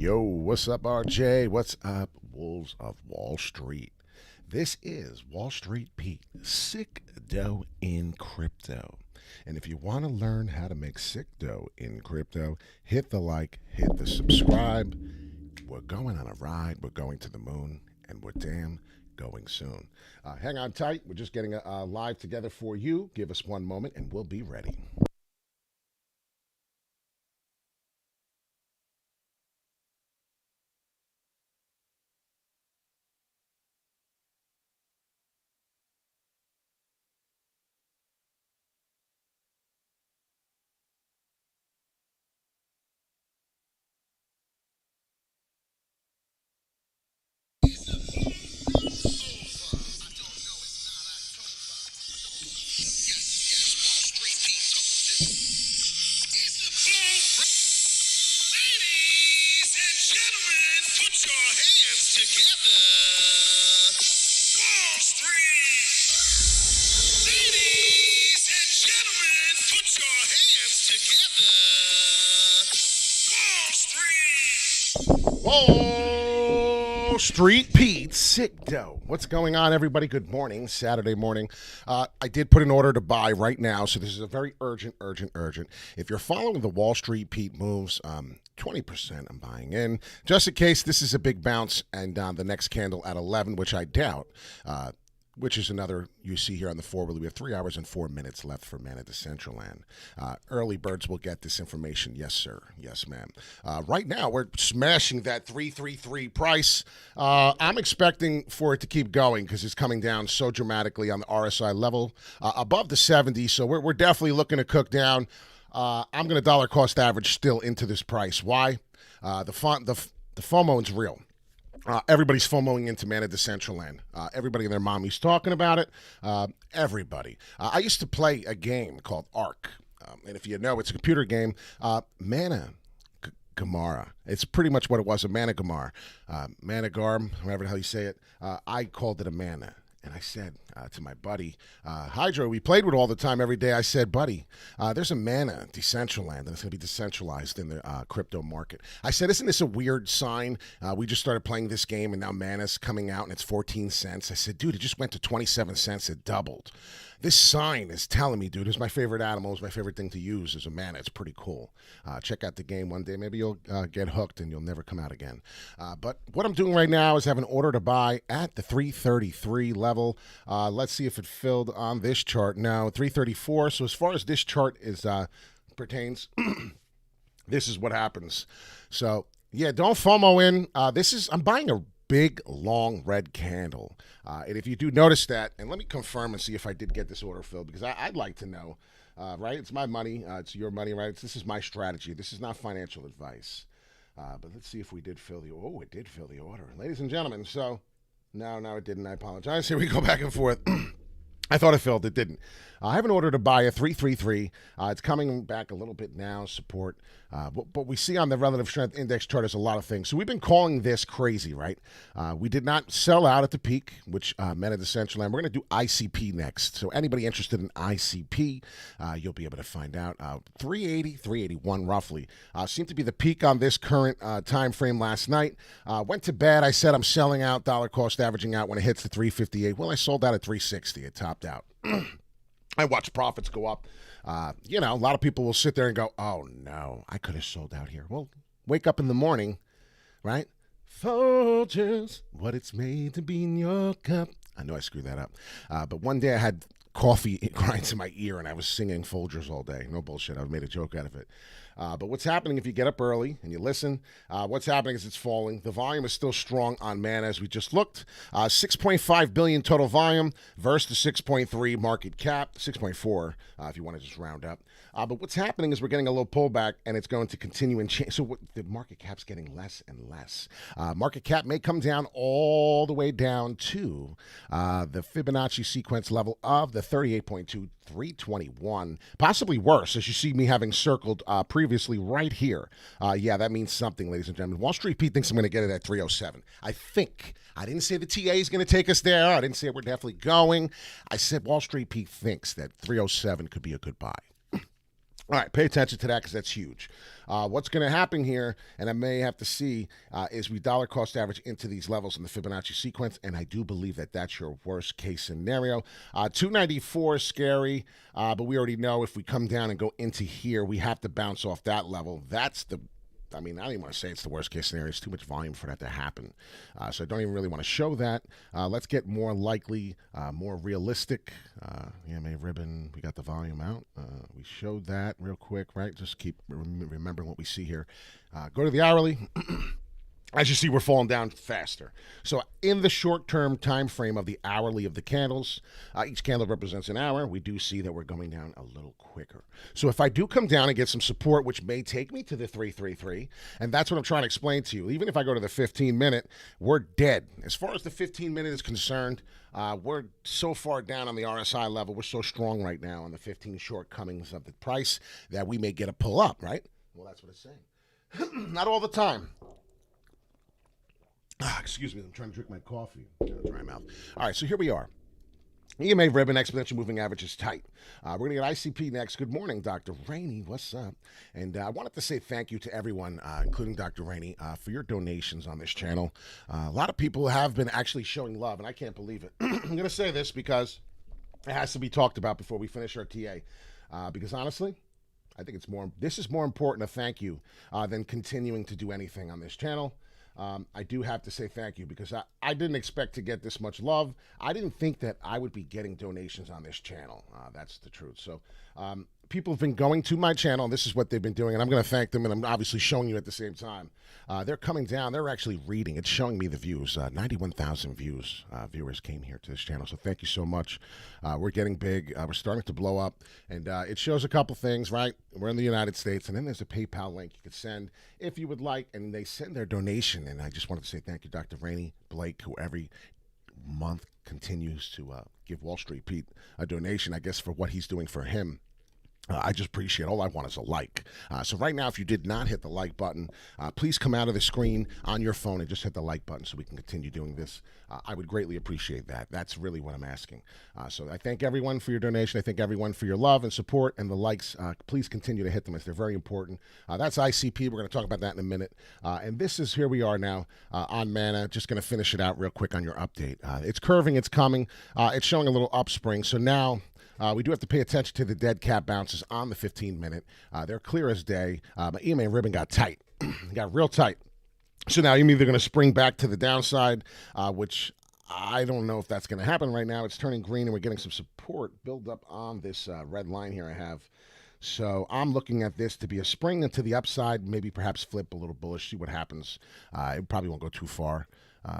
Yo, what's up, RJ? What's up, Wolves of Wall Street? This is Wall Street Pete, sick dough in crypto. And if you want to learn how to make sick dough in crypto, hit the like, hit the subscribe. We're going on a ride. We're going to the moon, and we're damn going soon. Hang on tight. We're just getting a live together for you. Give us one moment, and we'll be ready. Wall Street Pete, sick dough. What's going on, everybody? Good morning, Saturday morning. I did put an order to buy right now, so this is a very urgent. If you're following the Wall Street Pete moves, 20% I'm buying in, just in case this is a big bounce and the next candle at 11, which I doubt, which is another you see here on the forward. We have 3 hours and 4 minutes left for Man at Decentraland. Early birds will get this information. Yes, sir. Yes, ma'am. Right now, we're smashing that 333 price. I'm expecting for it to keep going because it's coming down so dramatically on the RSI level above the 70. So we're definitely looking to cook down. I'm going to dollar cost average still into this price. Why? The FOMO is real. Everybody's FOMOing into Man at Decentraland. Everybody and their mommy's talking about it. Everybody. I used to play a game called Ark. And if you know, it's a computer game. Mana Gamara. It's pretty much what it was, a Mana Gamar. Mana Garm, however the hell you say it. I called it a Mana. And I said to my buddy, Hydro, we played with all the time every day. I said, buddy, there's a Mana Decentraland, and it's going to be decentralized in the crypto market. I said, isn't this a weird sign? We just started playing this game, and now Mana's coming out, and it's 14 cents. I said, dude, it just went to 27 cents. It doubled. This sign is telling me, dude, it's my favorite animal. It's my favorite thing to use is a Mana. It's pretty cool. Check out the game one day. Maybe you'll get hooked, and you'll never come out again. But what I'm doing right now is have an order to buy at the 333 level. Let's see if it filled on this chart. Now, 334. So as far as this chart is pertains, this is what happens. So, yeah, don't FOMO in. I'm buying a big, long red candle. And if you do notice that, and let me confirm and see if I did get this order filled, because I'd like to know, right? It's my money. It's your money, right? This is my strategy. This is not financial advice. But let's see if we did fill the order. Oh, it did fill the order. Ladies and gentlemen, so no, it didn't. I apologize. Here we go back and forth. I thought it filled. It didn't. I have an order to buy a 333. It's coming back a little bit now, support. But we see on the relative strength index chart is a lot of things. So we've been calling this crazy, right? We did not sell out at the peak, which meant at Decentraland. We're going to do ICP next. So anybody interested in ICP, you'll be able to find out. 380, 381 roughly. Seemed to be the peak on this current time frame last night. Went to bed. I said I'm selling out, dollar cost averaging out when it hits the 358. Well, I sold out at 360. It topped out. I watch profits go up. A lot of people will sit there and go, oh, no, I could have sold out here. Well, wake up in the morning, right? Folgers, what it's made to be in your cup. I know I screwed that up. But one day I had coffee grinds in my ear, and I was singing Folgers all day. No bullshit. I made a joke out of it. But what's happening if you get up early and you listen, what's happening is it's falling. The volume is still strong on Mana as we just looked. 6.5 billion total volume versus the 6.3 market cap, 6.4 if you want to just round up. But what's happening is we're getting a little pullback, and it's going to continue and change. So the market cap's getting less and less. Market cap may come down all the way down to the Fibonacci sequence level of the 38.2, 321, possibly worse, as you see me having circled previously right here. Yeah, that means something, ladies and gentlemen. Wall Street Pete thinks I'm going to get it at 307. I think. I didn't say the TA is going to take us there. I didn't say we're definitely going. I said Wall Street Pete thinks that 307 could be a good buy. All right, pay attention to that because that's huge. What's going to happen here, and I may have to see, is we dollar cost average into these levels in the Fibonacci sequence, and I do believe that that's your worst case scenario. 294 is scary, but we already know if we come down and go into here, we have to bounce off that level. That's the I mean, I don't even want to say it's the worst case scenario. It's too much volume for that to happen. So I don't even really want to show that. Let's get more likely, more realistic. EMA ribbon, we got the volume out. We showed that real quick, right? Just keep remembering what we see here. Go to the hourly. As you see, we're falling down faster. So in the short-term time frame of the hourly of the candles, each candle represents an hour. We do see that we're going down a little quicker. So if I do come down and get some support, which may take me to the 333, and that's what I'm trying to explain to you. Even if I go to the 15-minute, we're dead. As far as the 15-minute is concerned, we're so far down on the RSI level. We're so strong right now on the 15 shortcomings of the price that we may get a pull up, right? Well, that's what it's saying. Not all the time. Excuse me, I'm trying to drink my coffee. Dry mouth. All right, so here we are. EMA ribbon, exponential moving average is tight. We're going to get ICP next. Good morning, Dr. Rainey. What's up? And I wanted to say thank you to everyone, including Dr. Rainey, for your donations on this channel. A lot of people have been actually showing love, and I can't believe it. I'm going to say this because it has to be talked about before we finish our TA. Because honestly, I think this is more important, a thank you, than continuing to do anything on this channel. I do have to say thank you because I didn't expect to get this much love. I didn't think that I would be getting donations on this channel. That's the truth. So people have been going to my channel, and this is what they've been doing, and I'm going to thank them, and I'm obviously showing you at the same time. They're coming down. They're actually reading. It's showing me the views. 91,000 viewers came here to this channel, so thank you so much. We're getting big. We're starting to blow up, and it shows a couple things, right? We're in the United States, and then there's a PayPal link you could send if you would like, and they send their donation, and I just wanted to say thank you, Dr. Rainey, Blake, who every month continues to give Wall Street Pete a donation, I guess, for what he's doing for him. I just appreciate it. All I want is a like. So right now, if you did not hit the like button, please come out of the screen on your phone and just hit the like button so we can continue doing this. I would greatly appreciate that. That's really what I'm asking. So I thank everyone for your donation. I thank everyone for your love and support and the likes. Please continue to hit them as they're very important. That's ICP. We're going to talk about that in a minute. And this is here we are now on Mana. Just going to finish it out real quick on your update. It's curving. It's coming. It's showing a little upspring. So now we do have to pay attention to the dead cat bounces on the 15-minute. They're clear as day. But EMA ribbon got tight. Got real tight. So now you're either going to spring back to the downside, which I don't know if that's going to happen right now. It's turning green, and we're getting some support build up on this red line here I have. So I'm looking at this to be a spring into the upside, maybe perhaps flip a little bullish, see what happens. It probably won't go too far.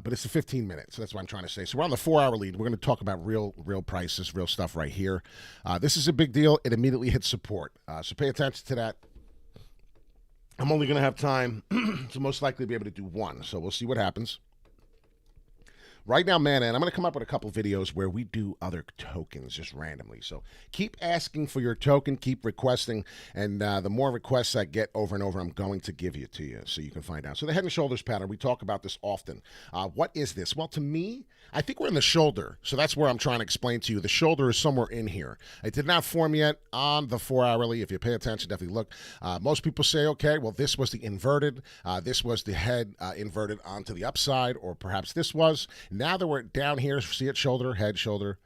But it's a 15-minute, so that's what I'm trying to say. So we're on the 4-hour lead. We're going to talk about real prices, real stuff right here. This is a big deal. It immediately hits support. So pay attention to that. I'm only going to have time to most likely be able to do one, so we'll see what happens. Right now, Mana, and I'm going to come up with a couple videos where we do other tokens just randomly. So keep asking for your token, keep requesting, and the more requests I get over and over, I'm going to give it to you so you can find out. So the head and shoulders pattern, we talk about this often. What is this? Well, to me, I think we're in the shoulder. So that's where I'm trying to explain to you. The shoulder is somewhere in here. It did not form yet on the 4-hourly. If you pay attention, definitely look. Most people say, okay, well, this was the inverted. This was the head inverted onto the upside, or perhaps this was. Now that we're down here, see it, shoulder, head, shoulder,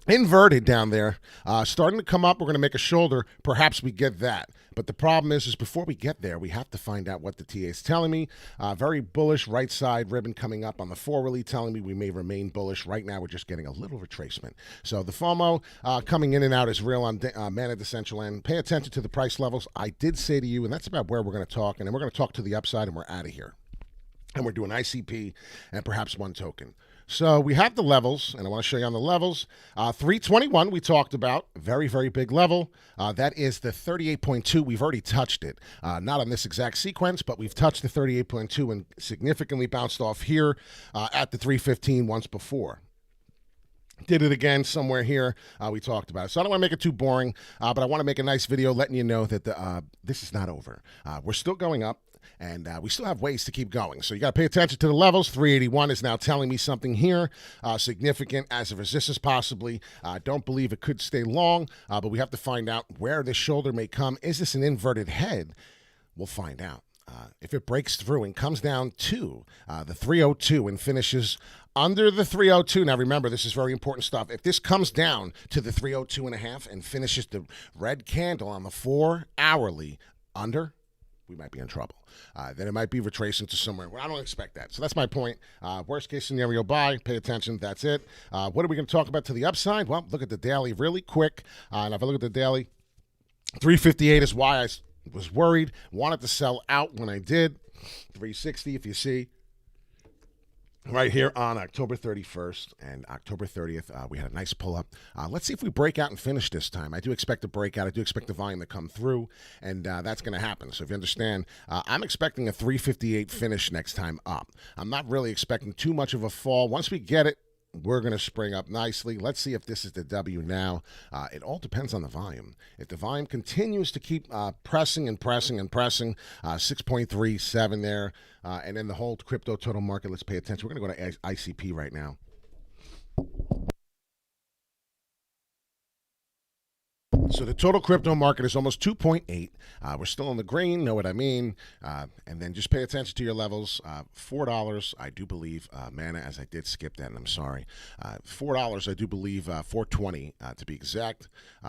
inverted down there, starting to come up. We're going to make a shoulder. Perhaps we get that. But the problem is before we get there, we have to find out what the TA is telling me. Very bullish right side ribbon coming up on the 4-hourly telling me we may remain bullish. Right now, we're just getting a little retracement. So the FOMO coming in and out is real on Mana Decentraland. Pay attention to the price levels. I did say to you, and that's about where we're going to talk. And then we're going to talk to the upside, and we're out of here. And we're doing ICP and perhaps one token. So we have the levels, and I want to show you on the levels. 321 we talked about, very, very big level. That is the 38.2. We've already touched it. Not on this exact sequence, but we've touched the 38.2 and significantly bounced off here at the 315 once before. Did it again somewhere here. We talked about it. So I don't want to make it too boring, but I want to make a nice video letting you know that this is not over. We're still going up, and we still have ways to keep going. So you got to pay attention to the levels. 381 is now telling me something here significant as a resistance possibly. Don't believe it could stay long, but we have to find out where this shoulder may come. Is this an inverted head? We'll find out. If it breaks through and comes down to the 302 and finishes under the 302. Now, remember, this is very important stuff. If this comes down to the 302 and a half and finishes the red candle on the 4 hourly under, we might be in trouble. Then it might be retracing to somewhere. Well, I don't expect that. So that's my point. Worst case scenario, buy. Pay attention. That's it. What are we going to talk about to the upside? Well, look at the daily really quick. And if I look at the daily, 358 is why I was worried, wanted to sell out when I did. 360, if you see, right here on October 31st and October 30th, we had a nice pull-up. Let's see if we break out and finish this time. I do expect a breakout. I do expect the volume to come through, and that's going to happen. So if you understand, I'm expecting a 358 finish next time up. I'm not really expecting too much of a fall. Once we get it, we're going to spring up nicely. Let's see if this is the W now. It all depends on the volume. If the volume continues to keep pressing and pressing and pressing, 6.37 there, and then the whole crypto total market, let's pay attention. We're going to go to ICP right now. So the total crypto market is almost 2.8. We're still in the green, know what I mean? And then just pay attention to your levels. $4, I do believe, Mana, as I did skip that, and I'm sorry. $4, I do believe, 420 to be exact.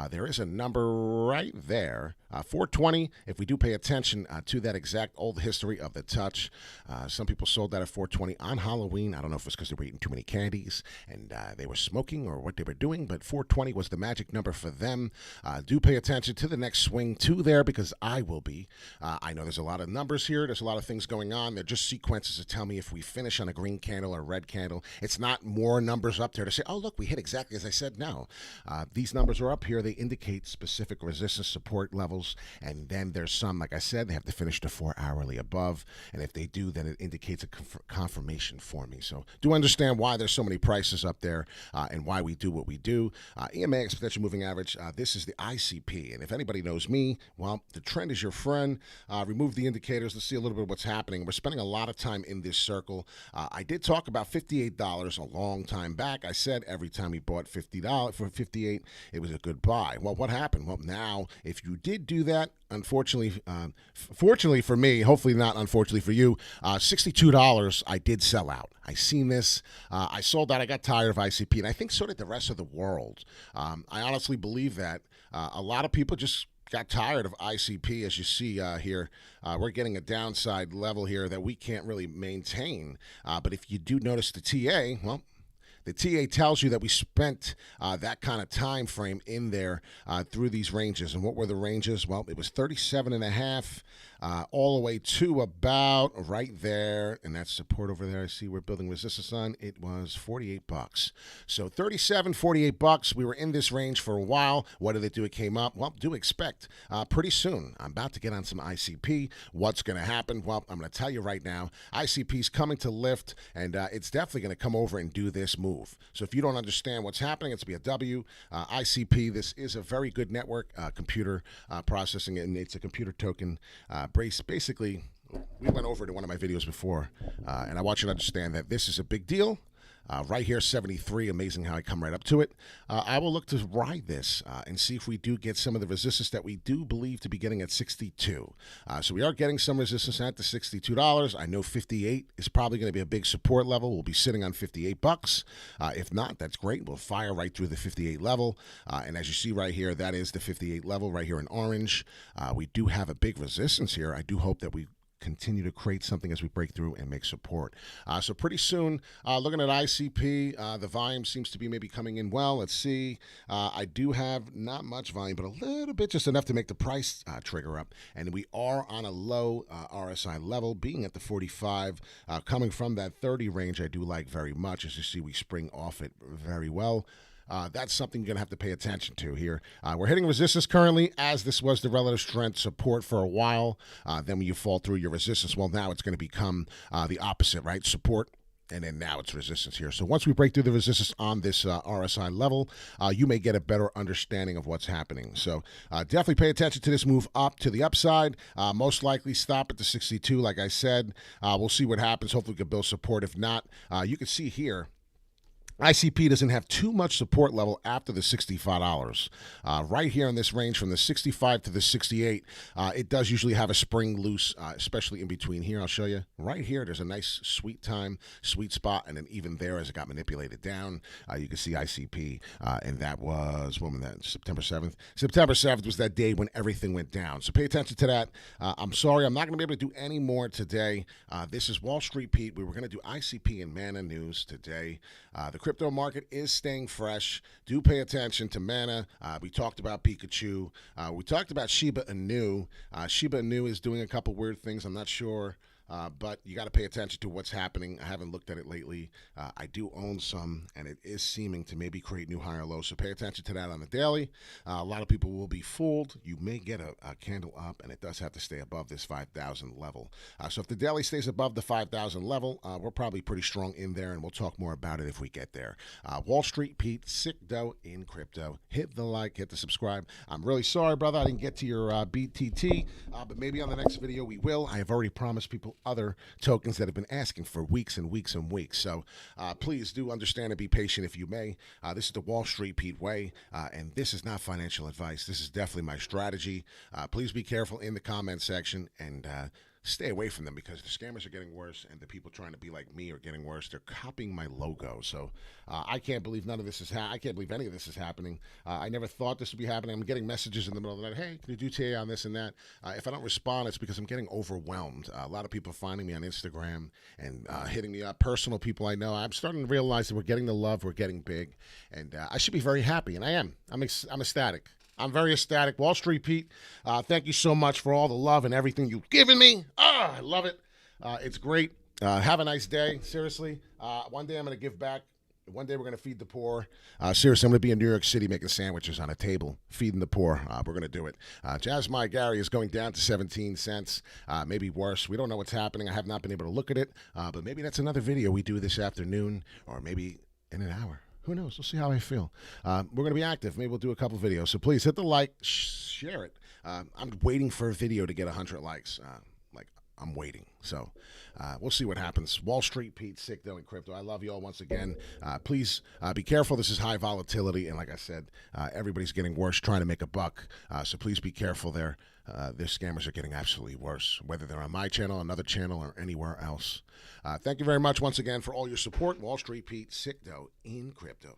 There is a number right there. 420, if we do pay attention to that exact old history of the touch. Some people sold that at 420 on Halloween. I don't know if it's because they were eating too many candies and they were smoking or what they were doing, but 420 was the magic number for them. Do pay attention to the next swing to there because I will be. I know there's a lot of numbers here. There's a lot of things going on. They're just sequences to tell me if we finish on a green candle or a red candle. It's not more numbers up there to say, oh, look, we hit exactly as I said. No. These numbers are up here. They indicate specific resistance support levels. And then there's some, like I said, they have to finish the 4 hourly above. And if they do, then it indicates a confirmation for me. So do understand why there's so many prices up there and why we do what we do. EMA, exponential moving average, this is the ICP. And if anybody knows me, well, the trend is your friend. Remove the indicators. Let's see a little bit of what's happening. We're spending a lot of time in this circle. I did talk about $58 a long time back. I said every time we bought $50 for $58, it was a good buy. Well, what happened? Well, now, if you did do that, unfortunately, fortunately for me, hopefully not unfortunately for you, $62 I did sell out. I seen this. I sold out. I got tired of ICP, and I think so did the rest of the world. I honestly believe that a lot of people just got tired of ICP, as you see here. We're getting a downside level here that we can't really maintain. But if you do notice the TA, well, the TA tells you that we spent that kind of time frame in there through these ranges. And what were the ranges? Well, it was 37.5 all the way to about right there. And that's support over there. I see we're building resistance on. It was $48. So 37, $48. We were in this range for a while. What did it do? It came up. Well, do expect pretty soon. I'm about to get on some ICP. What's going to happen? Well, I'm going to tell you right now. ICP's coming to lift, and it's definitely going to come over and do this move. So if you don't understand what's happening, it's be a W. ICP, this is a very good network, computer processing, and it's a computer token. Basically, we went over it in one of my videos before, and I want you to understand that this is a big deal. Right here, 73. Amazing how I come right up to it. I will look to ride this and see if we do get some of the resistance that we do believe to be getting at 62. So we are getting some resistance at the $62. I know 58 is probably going to be a big support level. We'll be sitting on $58. If not, that's great. We'll fire right through the 58 level. And as you see right here, that is the 58 level right here in orange. We do have a big resistance here. I do hope that we continue to create something as we break through and make support. So pretty soon, looking at ICP, the volume seems to be maybe coming in well. Let's see. I do have not much volume, but a little bit, just enough to make the price trigger up. And we are on a low RSI level, being at the 45, coming from that 30 range. I do like very much. As you see, we spring off it very well. That's something you're going to have to pay attention to here. We're hitting resistance currently, as this was the relative strength support for a while. Then when you fall through your resistance, well, now it's going to become the opposite, right? Support and then now it's resistance here. So once we break through the resistance on this RSI level, you may get a better understanding of what's happening. So definitely pay attention to this move up to the upside. Most likely stop at the 62, like I said. We'll see what happens. Hopefully we can build support. If not, you can see here, ICP doesn't have too much support level after the $65. Right here in this range from the 65 to the 68, it does usually have a spring loose, especially in between here. I'll show you. Right here, there's a nice sweet time, sweet spot, and then even there as it got manipulated down, you can see ICP, and that was, when was that, September 7th? September 7th was that day when everything went down. So pay attention to that. I'm sorry, I'm not going to be able to do any more today. This is Wall Street Pete. We were going to do ICP and Mana news today. The crypto market is staying fresh. Do pay attention to Mana. We talked about Pikachu. We talked about Shiba Inu. Shiba Inu is doing a couple weird things. I'm not sure. But you got to pay attention to what's happening. I haven't looked at it lately. I do own some, and it is seeming to maybe create new higher lows. So pay attention to that on the daily. A lot of people will be fooled. You may get a candle up, and it does have to stay above this 5,000 level. So if the daily stays above the 5,000 level, we're probably pretty strong in there, and we'll talk more about it if we get there. Wall Street Pete, SICKDOE in crypto. Hit the like, hit the subscribe. I'm really sorry, brother, I didn't get to your BTT, but maybe on the next video we will. I have already promised people other tokens that have been asking for weeks and weeks and weeks. So please do understand and be patient if you may. This is the Wall Street Pete way, and this is not financial advice. This is definitely my strategy. Please be careful in the comment section and stay away from them because the scammers are getting worse and the people trying to be like me are getting worse. They're copying my logo. So I can't believe none of this is I can't believe any of this is happening. I never thought this would be happening. I'm getting messages in the middle of the night. Hey, can you do TA on this and that? If I don't respond, it's because I'm getting overwhelmed. A lot of people are finding me on Instagram and hitting me up. Personal people I know. I'm starting to realize that we're getting the love. We're getting big. And I should be very happy. And I am. I'm ecstatic. I'm very ecstatic. Wall Street Pete, thank you so much for all the love and everything you've given me. I love it. It's great. Have a nice day. Seriously. One day I'm going to give back. One day we're going to feed the poor. Seriously, I'm going to be in New York City making sandwiches on a table, feeding the poor. We're going to do it. Jasmine Gary is going down to 17 cents, maybe worse. We don't know what's happening. I have not been able to look at it, but maybe that's another video we do this afternoon or maybe in an hour. Who knows? We'll see how I feel. We're going to be active. Maybe we'll do a couple videos. So please hit the like, share it. I'm waiting for a video to get 100 likes. I'm waiting. So we'll see what happens. Wall Street Pete, SICKDOE in crypto. I love you all once again. Please be careful. This is high volatility. And like I said, everybody's getting worse trying to make a buck. So please be careful there. Their scammers are getting absolutely worse, whether they're on my channel, another channel, or anywhere else. Thank you very much once again for all your support. Wall Street Pete, SICKDOE in crypto.